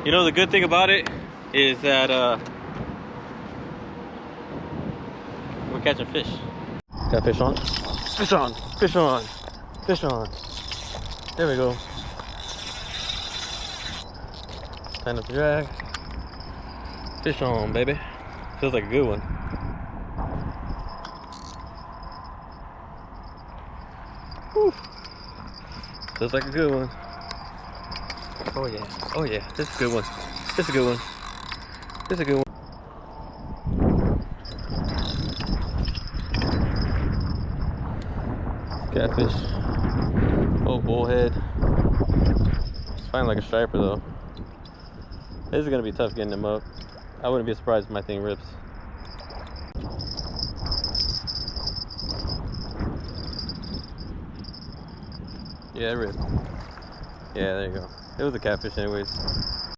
You know, the good thing about it is that we're catching fish. Got fish on? Fish on! Fish on! Fish on! There we go. Time up the drag. Fish on, baby. Feels like a good one. Whew. Feels like a good one. Oh yeah. Oh yeah. This is a good one. This is a good one. This is a good one. Catfish. Oh, bullhead. It's fine like a striper though. This is gonna be tough getting them up. I wouldn't be surprised if my thing rips. Yeah, it ripped. Yeah, there you go. It was a catfish anyways.